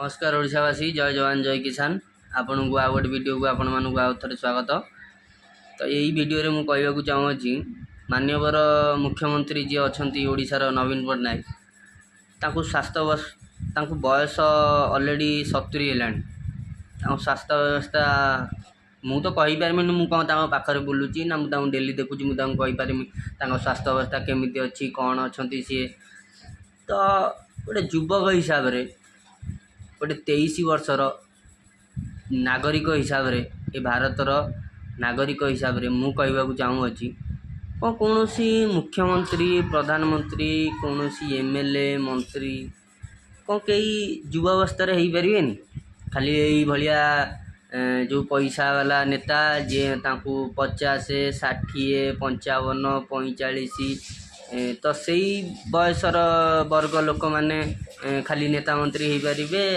नमस्कार ओडावासी जय जवान जय किसान आपण को आ गोटे वीडियो को आपण मानक आउ थे स्वागत। तो यही वीडियो रे मु कहवाक चाहूँगी मानवर मुख्यमंत्री जी अच्छा ओडिशार नवीन पट्टनायक ताकू स्वास्थ्य बयस अलरेडी 70 है स्वास्थ्य व्यवस्था मु तो कहीपरि मु कौन पाखे बुलूची ना मुझे डेली देखुची मुझे स्वास्थ्य व्यवस्था केमी अच्छी कौन अच्छा सी तो गोटे युवक हिसाब से गोटे 23 वर्षर नागरिक हिसाब रे ए भारतर नागरिक हिसाब से मु कहवाक चाहूँगी कौन सी मुख्यमंत्री प्रधानमंत्री कौन सी एमएलए मंत्री कौन कई युवावस्था हो पारे खाली यही भाया जो पैसा वाला नेता जी 50 60 55 45 तो से बयसर वर्ग लोक मैंने खाली नेता मंत्री हो पारे।